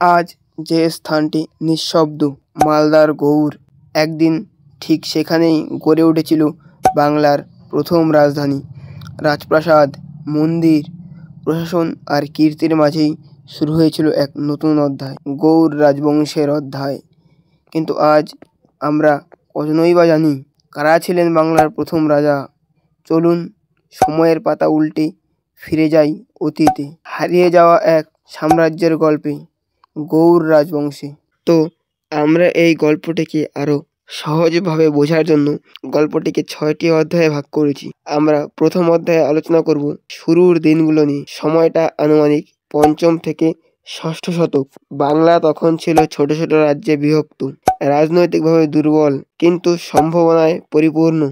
আজ যে স্থানটি নিঃশব্দ মালদার গৌড়, একদিন ঠিক সেখানেই গড়ে উঠেছিল বাংলার প্রথম রাজধানী। রাজপ্রাসাদ, মন্দির, প্রশাসন আর কীর্তির মাঝেই শুরু হয়েছিল এক নতুন অধ্যায়, গৌড় রাজবংশের অধ্যায়। কিন্তু আজ আমরা কজনই বা জানি কারা ছিলেন বাংলার প্রথম রাজা। চলুন সময়ের পাতা উল্টে ফিরে যাই অতীতে, হারিয়ে যাওয়া এক সাম্রাজ্যের গল্পে, গৌড় রাজবংশে। তো আমরা এই গল্পটিকে আরো সহজভাবে বোঝার জন্য গল্পটিকে 6টি অধ্যায়ে ভাগ করেছি। আমরা প্রথম অধ্যায়ে আলোচনা করব শুরুর দিনগুলো নিয়ে। সময়টা আনুমানিক 5ম থেকে 6ষ্ঠ শতক। বাংলা তখন ছিল ছোট ছোট রাজ্যে বিভক্ত, রাজনৈতিকভাবে দুর্বল কিন্তু সম্ভাবনায় পরিপূর্ণ।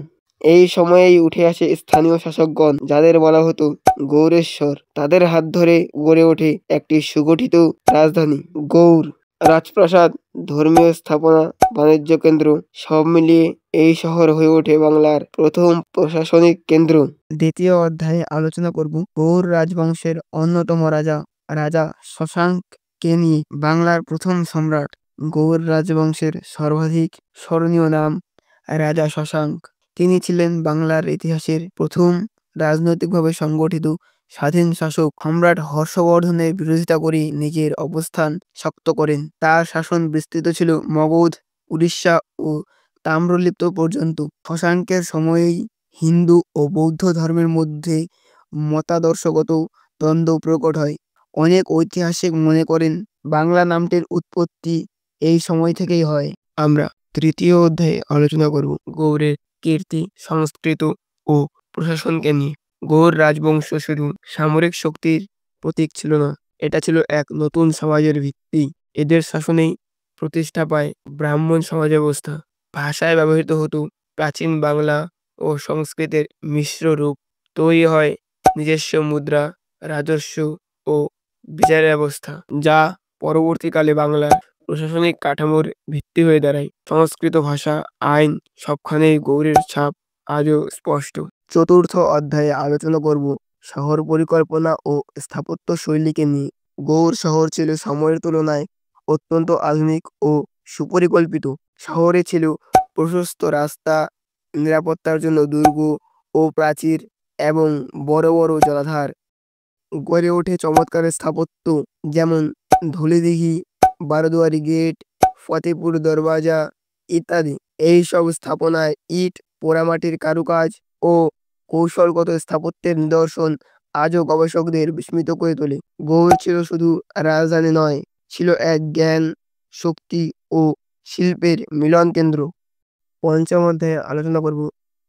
এই সময়েই উঠে আসে স্থানীয় শাসকগণ, যাদের বলা হতো গৌড়েশ্বর। তাদের হাত ধরে গড়ে ওঠে একটি সুগঠিত রাজধানী গৌড়। রাজপ্রাসাদ, ধর্মীয় স্থাপনা, বাণিজ্য কেন্দ্র সব মিলিয়ে এই শহর হয়ে ওঠে বাংলার প্রথম প্রশাসনিক কেন্দ্র। দ্বিতীয় অধ্যায়ে আলোচনা করব গৌড় রাজবংশের অন্যতম রাজা রাজা শশাঙ্ককে নিয়ে। বাংলার প্রথম সম্রাট। গৌড় রাজবংশের সর্বাধিক স্মরণীয় নাম রাজা শশাঙ্ক। তিনি ছিলেন বাংলার ইতিহাসের প্রথম রাজনৈতিকভাবে সংগঠিত স্বাধীন শাসক। সম্রাট হর্ষবর্ধনের বিরোধিতা করে নিজের অবস্থান শক্ত করেন। তার শাসন বিস্তৃত ছিল মগধ, উড়িষ্যা ও তাম্রলিপ্ত পর্যন্ত। শশাঙ্কের সময়েই হিন্দু ও বৌদ্ধ ধর্মের মধ্যে মতাদর্শগত দ্বন্দ্ব প্রকট হয়। অনেক ঐতিহাসিক মনে করেন বাংলা নামটির উৎপত্তি এই সময় থেকেই হয়। আমরা তৃতীয় অধ্যায়ে আলোচনা করব গৌড়ের কীর্তি, সংস্কৃতি ও প্রশাসনকে নিয়ে। গৌড় রাজবংশ শুধু সামরিক শক্তির প্রতীক ছিল না, এটা ছিল এক নতুন সমাজের ভিত্তি। এদের শাসনেই প্রতিষ্ঠা পায় ব্রাহ্মণ সমাজ ব্যবস্থা। ভাষায় ব্যবহৃত হতো প্রাচীন বাংলা ও সংস্কৃতের মিশ্র রূপ। তৈরি হয় নিজস্ব মুদ্রা, রাজস্ব ও বিচার ব্যবস্থা, যা পরবর্তীকালে বাংলার প্রশাসনিক কাঠামোর ভিত্তি হয়ে দাঁড়ায়। সংস্কৃত ভাষা, আইন সবখানেই গৌড়ের ছাপ আজও স্পষ্ট। চতুর্থ অধ্যায়ে আলোচনা করব শহর পরিকল্পনা ও স্থাপত্য শৈলীকে নিয়ে। গৌড় শহর ছিল সময়ের তুলনায় অত্যন্ত আধুনিক ও সুপরিকল্পিত। শহরে ছিল প্রশস্ত রাস্তা, নিরাপত্তার জন্য দুর্গ ও প্রাচীর এবং বড় বড় জলাধার। গড়ে ওঠে চমৎকার স্থাপত্য, যেমন ধুলিদিঘি, বারোদুয়ারি গেট, ফতেপুর দরওয়াজা ইত্যাদি। এই সব স্থাপনায় ইট, পোড়ামাটির কারুকাজ ও কৌশলগত স্থাপত্যের নিদর্শন আজও গবেষকদের বিস্মিত করে তোলে। গৌড় ছিল শুধু রাজধানী নয়, ছিল এক জ্ঞান, শক্তি ও শিল্পের মিলন কেন্দ্র। পঞ্চম অধ্যায়ে আলোচনা করব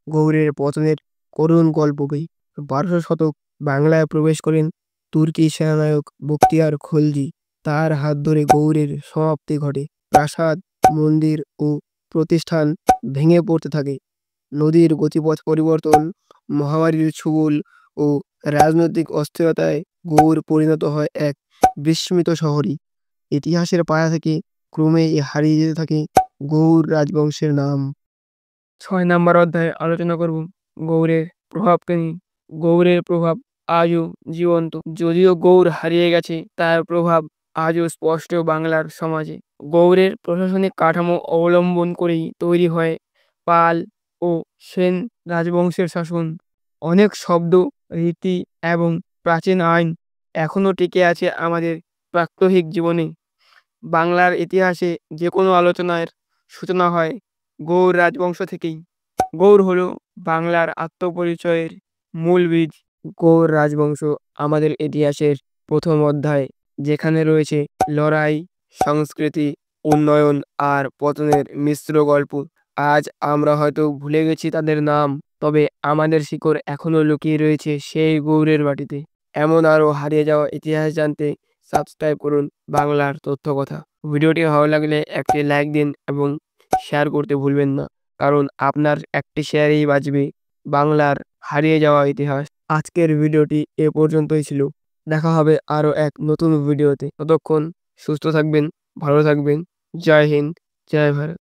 গৌড়ের পতনের করুণ গল্পকে। 12শ শতক বাংলায় প্রবেশ করেন তুর্কি সেনানায়ক বখতিয়ার খলজি। তার হাত ধরে গৌড়ের সমাপ্তি ঘটে। প্রাসাদ, মন্দির ও প্রতিষ্ঠান ভেঙে পড়তে থাকে। নদীর গতিপথ পরিবর্তন, মহামারীর ছোবল ও রাজনৈতিক অস্থিরতায় গৌড় পরিণত হয় এক বিস্মৃত শহরে। ইতিহাসের পাতা থেকে ক্রমেই হারিয়ে যেতে থাকে গৌড় রাজবংশের নাম। 6 নম্বর অধ্যায়ে আলোচনা করব গৌড়ের প্রভাবকে নিয়ে। গৌড়ের প্রভাব আজও জীবন্ত। যদিও গৌড় হারিয়ে গেছে, তার প্রভাব আজও স্পষ্ট বাংলার সমাজে। গৌড়ের প্রশাসনিক কাঠামো অবলম্বন করেই তৈরি হয় পাল ও সেন রাজবংশের শাসন। অনেক শব্দ, রীতি এবং প্রাচীন আইন এখনও টিকে আছে আমাদের প্রাত্যহিক জীবনে। বাংলার ইতিহাসে যে কোনো আলোচনার সূচনা হয় গৌড় রাজবংশ থেকেই। গৌড় হলো বাংলার আত্মপরিচয়ের মূল বীজ। গৌড় রাজবংশ আমাদের ইতিহাসের প্রথম অধ্যায়, যেখানে রয়েছে লড়াই, সংস্কৃতি, উন্নয়ন আর পতনের মিশ্র গল্প। আজ আমরা হয়তো ভুলে গেছি তাদের নাম, তবে আমাদের শিকড় এখনো লুকিয়ে রয়েছে সেই গৌড়ের মাটিতে। এমন আরও হারিয়ে যাওয়া ইতিহাস জানতে সাবস্ক্রাইব করুন বাংলার তথ্য কথা। ভিডিওটি ভালো লাগলে একটি লাইক দিন এবং শেয়ার করতে ভুলবেন না, কারণ আপনার একটি শেয়ারেই বাঁচবে বাংলার হারিয়ে যাওয়া ইতিহাস। আজকের ভিডিওটি এ পর্যন্তই ছিল। দেখা হবে আরও এক নতুন ভিডিওতে। ততক্ষণ সুস্থ থাকবেন, ভালো থাকবেন। জয় হিন্দ, জয় ভারত।